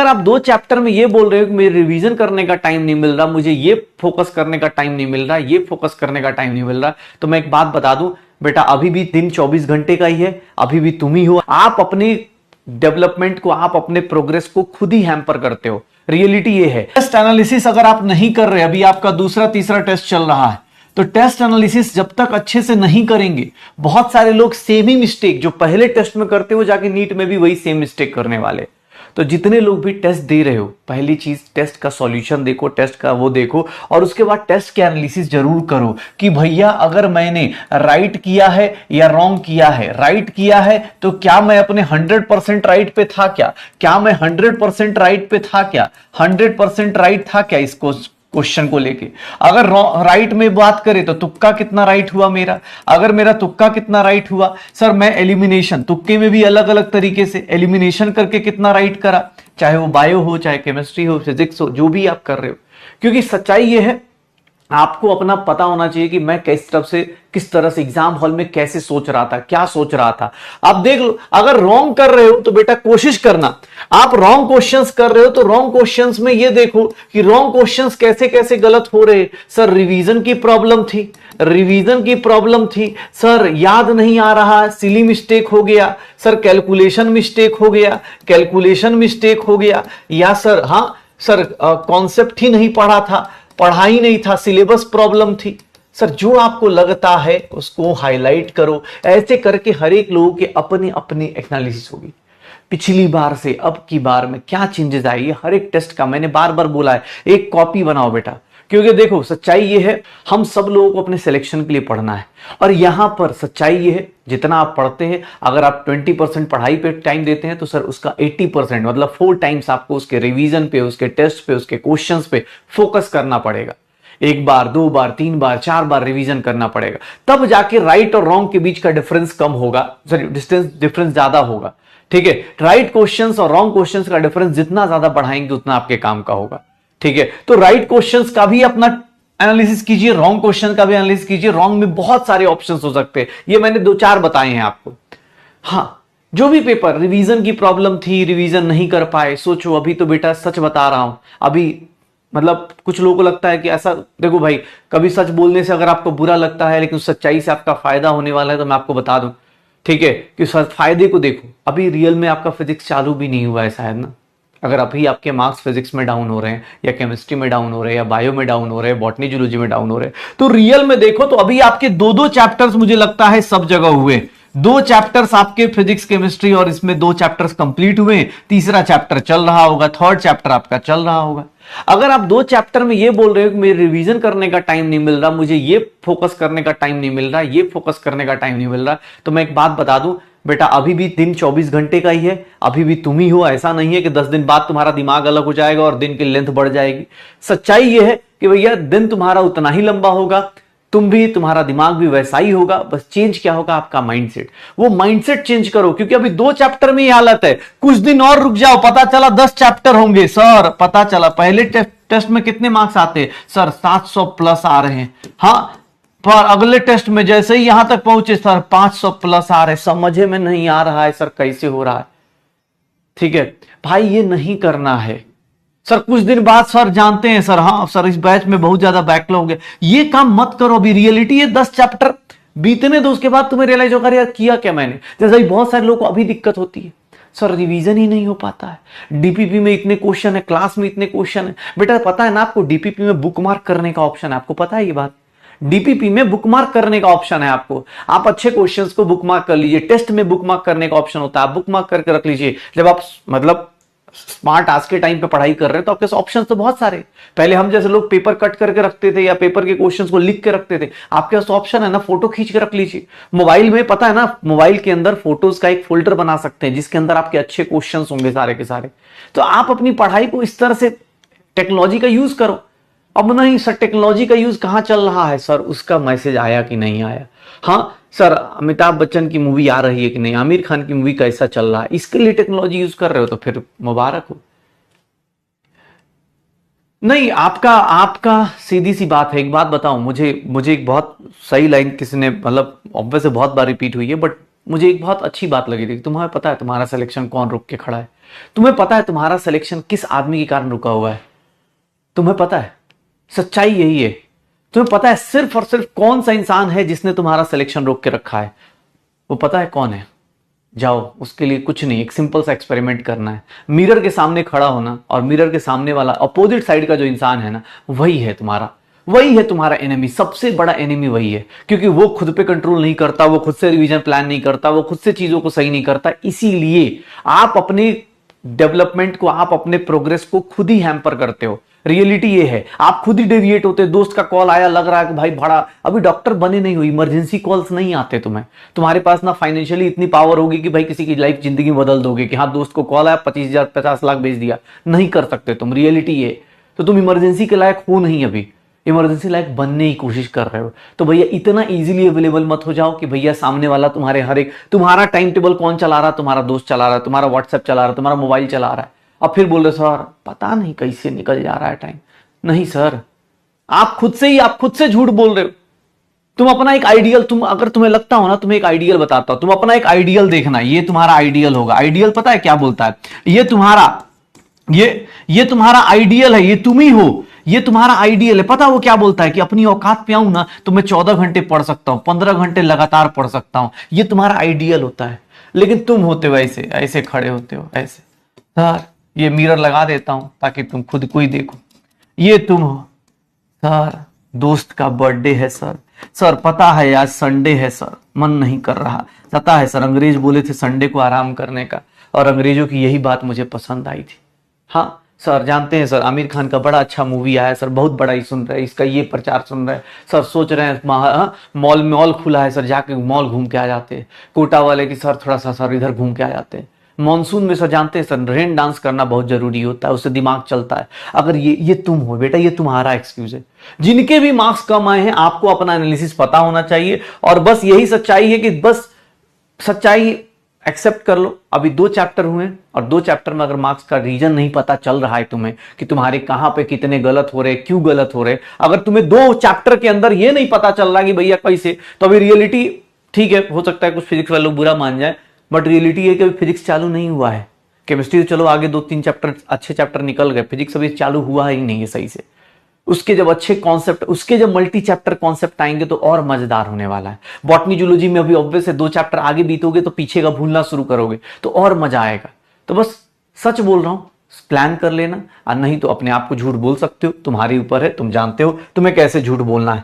आप 2 चैप्टर में ये बोल रहे हो कि मेरे रिवीजन करने का टाइम नहीं मिल रहा, मुझे ये फोकस करने का टाइम नहीं मिल रहा, ये फोकस करने का टाइम नहीं मिल रहा, तो मैं एक बात बता दूं बेटा, अभी भी दिन 24 घंटे का ही है, अभी भी तुम ही हो। आप अपनी डेवलपमेंट को, आप अपने प्रोग्रेस को खुद ही हैम्पर करते हो। रियलिटी ये है। टेस्ट एनालिसिस अगर आप नहीं कर रहे, अभी आपका दूसरा तीसरा टेस्ट चल रहा है, तो टेस्ट एनालिसिस जब तक अच्छे से नहीं करेंगे, बहुत सारे लोग सेम ही मिस्टेक जो पहले टेस्ट में करते हो जाके नीट में भी वही सेम मिस्टेक करने वाले। तो जितने लोग भी टेस्ट दे रहे हो, पहली चीज टेस्ट का सॉल्यूशन देखो, टेस्ट का वो देखो, और उसके बाद टेस्ट के एनालिसिस जरूर करो कि भैया अगर मैंने राइट किया है या रॉन्ग किया है। राइट किया है तो क्या मैं अपने 100% राइट पे था क्या मैं 100% राइट पे था क्या, 100% राइट था क्या इसको क्वेश्चन को लेके। अगर राइट में बात करें तो तुक्का कितना राइट हुआ मेरा, अगर मेरा तुक्का कितना राइट हुआ, सर मैं एलिमिनेशन, तुक्के में भी अलग अलग तरीके से एलिमिनेशन करके कितना राइट करा, चाहे वो बायो हो, चाहे केमिस्ट्री हो, फिजिक्स हो, जो भी आप कर रहे हो। क्योंकि सच्चाई ये है, आपको अपना पता होना चाहिए कि मैं किस तरह से एग्जाम हॉल में कैसे सोच रहा था, क्या सोच रहा था। आप देख लो, अगर रॉन्ग कर रहे हो तो बेटा कोशिश करना, आप रॉन्ग क्वेश्चंस कर रहे हो तो रॉन्ग क्वेश्चंस में ये देखो कि रॉन्ग क्वेश्चंस कैसे कैसे गलत हो रहे। सर रिवीजन की प्रॉब्लम थी, सर याद नहीं आ रहा, सिली मिस्टेक हो गया, सर कैलकुलेशन मिस्टेक हो गया, या सर हाँ सर कॉन्सेप्ट ही नहीं पढ़ा ही नहीं था, सिलेबस प्रॉब्लम थी। सर जो आपको लगता है उसको हाईलाइट करो। ऐसे करके हर एक लोगों के अपनी अपनी एनालिसिस होगी, पिछली बार से अब की बार में क्या चेंजेस आई है हर एक टेस्ट का। मैंने बार बार बोला है, एक कॉपी बनाओ बेटा, क्योंकि देखो सच्चाई ये है, हम सब लोगों को अपने सिलेक्शन के लिए पढ़ना है, और यहां पर सच्चाई ये है, जितना आप पढ़ते हैं, अगर आप 20% पढ़ाई पे टाइम देते हैं तो सर उसका 80% मतलब 4 टाइम्स आपको उसके रिवीजन पे, उसके टेस्ट पे, उसके क्वेश्चंस पे फोकस करना पड़ेगा। 1 बार 2 बार 3 बार 4 बार रिवीजन करना पड़ेगा, तब जाके राइट और रॉन्ग के बीच का डिफरेंस कम होगा, सॉरी डिफरेंस ज्यादा होगा। ठीक है, राइट क्वेश्चंस और रॉन्ग क्वेश्चंस का डिफरेंस जितना ज्यादा बढ़ाएंगे उतना आपके काम का होगा। ठीक है, तो राइट क्वेश्चंस का भी अपना एनालिसिस कीजिए, रॉन्ग क्वेश्चन का भी एनालिसिस कीजिए। रॉन्ग में बहुत सारे ऑप्शंस हो सकते हैं, ये मैंने 2-4 बताए हैं आपको। हाँ, जो भी पेपर रिवीजन की प्रॉब्लम थी, रिवीजन नहीं कर पाए, सोचो अभी तो बेटा सच बता रहा हूं, अभी मतलब कुछ लोगों को लगता है कि ऐसा, देखो भाई कभी सच बोलने से अगर आपको बुरा लगता है लेकिन सच्चाई से आपका फायदा होने वाला है, तो मैं आपको बता दूं, ठीक है, कि फायदे को देखो। अभी रियल में आपका फिजिक्स चालू भी नहीं हुआ है शायद ना, अगर अभी आपके मार्क्स फिजिक्स में डाउन हो रहे हैं, या केमिस्ट्री में डाउन हो रहे हैं, या बायो में डाउन हो रहे हैं, बॉटनी जूलॉजी में डाउन हो रहे हैं, तो रियल में देखो तो अभी आपके 2-2 चैप्टर्स मुझे लगता है सब जगह हुए। 2 चैप्टर्स आपके फिजिक्स केमिस्ट्री, और इसमें 2 चैप्टर्स कंप्लीट हुए, तीसरा चैप्टर चल रहा होगा, थर्ड चैप्टर आपका चल रहा होगा। अगर आप 2 चैप्टर में ये बोल रहे हो कि मेरे रिवीजन करने का टाइम नहीं मिल रहा, मुझे ये फोकस करने का टाइम नहीं मिल रहा, ये फोकस करने का टाइम नहीं मिल रहा, तो मैं एक बात बता दूं बेटा, अभी भी दिन 24 घंटे का ही है, अभी भी तुम ही हो। ऐसा नहीं है कि 10 दिन बाद तुम्हारा दिमाग अलग हो जाएगा और दिन की लेंथ बढ़ जाएगी। सच्चाई यह है कि भैया दिन तुम्हारा उतना ही लंबा होगा, तुम भी, तुम्हारा दिमाग भी वैसा ही होगा, बस चेंज क्या होगा, आपका माइंडसेट। वो माइंडसेट चेंज करो, क्योंकि अभी 2 चैप्टर में ये हालत है। कुछ दिन और रुक जाओ, पता चला 10 चैप्टर होंगे। सर पता चला पहले टेस्ट में कितने मार्क्स आते हैं, सर 700 प्लस आ रहे हैं, हाँ, पर अगले टेस्ट में जैसे ही यहां तक पहुंचे सर 500 प्लस आ रहे, समझे में नहीं आ रहा है सर कैसे हो रहा है। ठीक है भाई, ये नहीं करना है। सर कुछ दिन बाद सर जानते हैं सर, हाँ सर इस बैच में बहुत ज्यादा बैकलॉग हो गया, ये काम मत करो। अभी रियलिटी है 10 चैप्टर बीतने दो, उसके बाद तुम्हें रियलाइज होगा यार किया क्या मैंने। जैसे बहुत सारे लोगों को अभी दिक्कत होती है, सर रिवीजन ही नहीं हो पाता है, डीपीपी में इतने क्वेश्चन है, क्लास में इतने क्वेश्चन है। बेटा पता है ना आपको, डीपीपी में बुकमार्क करने का ऑप्शन है, आपको पता है ये बात। डीपीपी में बुकमार्क करने का ऑप्शन है आपको, आप अच्छे क्वेश्चंस को बुकमार्क कर लीजिए। टेस्ट में बुकमार्क करने का ऑप्शन होता है, आप बुकमार्क करके रख लीजिए। जब आप मतलब स्मार्ट आज के टाइम पे पढ़ाई कर रहे हैं तो आपके ऑप्शंस तो बहुत सारे। पहले हम जैसे लोग पेपर कट करके रखते थे या पेपर के क्वेश्चंस को लिख के रखते थे, आपके पास ऑप्शन है ना, फोटो खींच के रख लीजिए। मोबाइल में पता है ना, मोबाइल के अंदर फोटोज का एक फोल्डर बना सकते हैं जिसके अंदर आपके अच्छे क्वेश्चंस होंगे सारे के सारे। तो आप अपनी पढ़ाई को इस तरह से टेक्नोलॉजी का यूज करो। अब नहीं सर टेक्नोलॉजी का यूज कहां चल रहा है, सर उसका मैसेज आया कि नहीं आया। हाँ सर अमिताभ बच्चन की मूवी आ रही है कि नहीं, आमिर खान की मूवी कैसा चल रहा है, इसके लिए टेक्नोलॉजी यूज कर रहे हो तो फिर मुबारक हो। नहीं आपका आपका सीधी सी बात है। एक बात बताऊं, मुझे एक बहुत सही लाइन किसी ने, मतलब ऑब्वियस बहुत बार रिपीट हुई है, बट मुझे एक बहुत अच्छी बात लगी थी, तुम्हें पता है तुम्हारा सिलेक्शन कौन रोक के खड़ा है? तुम्हें पता है तुम्हारा सिलेक्शन किस आदमी के कारण रुका हुआ है? तुम्हें पता है? सच्चाई यही है। तुम्हें पता है सिर्फ और सिर्फ कौन सा इंसान है जिसने तुम्हारा सिलेक्शन रोक के रखा है? वो पता है कौन है? जाओ, उसके लिए कुछ नहीं, एक सिंपल सा एक्सपेरिमेंट करना है। मिरर के सामने खड़ा होना, और मिरर के सामने वाला अपोजिट साइड का जो इंसान है ना, वही है तुम्हारा एनिमी। सबसे बड़ा एनिमी वही है, क्योंकि वो खुद पे कंट्रोल नहीं करता, वो खुद से रिवीजन प्लान नहीं करता, वो खुद से चीजों को सही नहीं करता। इसीलिए आप अपने डेवलपमेंट को, आप अपने प्रोग्रेस को खुद ही हैम्पर करते हो। रियलिटी ये है, आप खुद ही डेविएट होते। दोस्त का कॉल आया, लग रहा है कि भाई भाड़ा, अभी डॉक्टर बने नहीं हो, इमरजेंसी कॉल्स नहीं आते तुम्हें। तुम्हारे पास ना फाइनेंशियली इतनी पावर होगी कि भाई किसी की लाइफ जिंदगी बदल दोगे कि हाँ दोस्त को कॉल आया 25,000 50 लाख भेज दिया। नहीं कर सकते तुम, रियलिटी ये। तो तुम इमरजेंसी के लायक हो नहीं, अभी इमरजेंसी लायक बनने की कोशिश कर रहे हो। तो भैया इतना इजीली अवेलेबल मत हो जाओ कि भैया सामने वाला तुम्हारे हर एक, तुम्हारा टाइम टेबल कौन चला रहा है? तुम्हारा दोस्त चला रहा है, तुम्हारा व्हाट्सएप चला रहा है, तुम्हारा मोबाइल चला रहा है। अब फिर बोल रहे सर पता नहीं कैसे निकल जा रहा है टाइम। नहीं सर, आप खुद से झूठ बोल रहे हो। तुम अपना एक आइडियल, अगर तुम्हें लगता हो ना, तुम्हें एक आइडियल बताता हो, तुम अपना एक आइडियल देखना, ये तुम्हारा आइडियल होगा। आइडियल पता है क्या बोलता है? ये तुम्हारा आइडियल है, ये तुम ही हो, ये तुम्हारा आइडियल है। पता वो क्या बोलता है? कि अपनी औकात पे आऊं ना तो मैं 14 घंटे पढ़ सकता हूं, 15 घंटे लगातार पढ़ सकता हूं। ये तुम्हारा आइडियल होता है। लेकिन तुम होते हो ऐसे खड़े होते हो ऐसे, सर ये मिरर लगा देता हूं ताकि तुम खुद को ही देखो। ये तुम हो, सर दोस्त का बर्थडे है सर पता है आज संडे है सर, मन नहीं कर रहा। पता है सर, अंग्रेज बोले थे संडे को आराम करने का, और अंग्रेजों की यही बात मुझे पसंद आई थी। हाँ सर, जानते हैं सर, आमिर खान का बड़ा अच्छा मूवी आया है सर, बहुत बड़ा ही सुन रहे हैं, इसका ये प्रचार सुन रहे हैं सर, सोच रहे हैं मॉल खुला है सर, जाके मॉल घूम के आ जाते हैं। कोटा वाले की सर थोड़ा सा सर इधर घूम के आ जाते हैं। मॉनसून में सर जानते हैं सर, रेन डांस करना बहुत जरूरी होता है, उससे दिमाग चलता है। अगर ये तुम हो बेटा, ये तुम्हारा एक्सक्यूज है। जिनके भी मार्क्स कम आए हैं, आपको अपना एनालिसिस पता होना चाहिए, और बस यही सच्चाई है कि बस सच्चाई एक्सेप्ट कर लो। अभी 2 चैप्टर हुए, और 2 चैप्टर में अगर मार्क्स का रीजन नहीं पता चल रहा है तुम्हें कि तुम्हारे कहां पे कितने गलत हो रहे, क्यों गलत हो रहे, अगर तुम्हें 2 चैप्टर के अंदर ये नहीं पता चल रहा कि भैया कैसे, तो अभी रियलिटी, ठीक है हो सकता है कुछ फिजिक्स वाले लोग बुरा मान जाए, बट रियलिटी है कि अभी फिजिक्स चालू नहीं हुआ है। केमिस्ट्री तो चलो आगे 2-3 चैप्टर अच्छे चैप्टर निकल गए, फिजिक्स अभी चालू हुआ ही नहीं है सही से। उसके जब अच्छे कॉन्सेप्ट, उसके जब मल्टी चैप्टर कॉन्सेप्ट आएंगे तो और मजेदार होने वाला है। बॉटनी जूलॉजी में अभी ऑब्वियस है 2 चैप्टर आगे बीतोगे तो पीछे का भूलना शुरू करोगे, तो और मजा आएगा। तो बस सच बोल रहा हूं, प्लान कर लेना, और नहीं तो अपने आप को झूठ बोल सकते हो, तुम्हारे ऊपर है, तुम जानते हो तुम्हें कैसे झूठ बोलना है।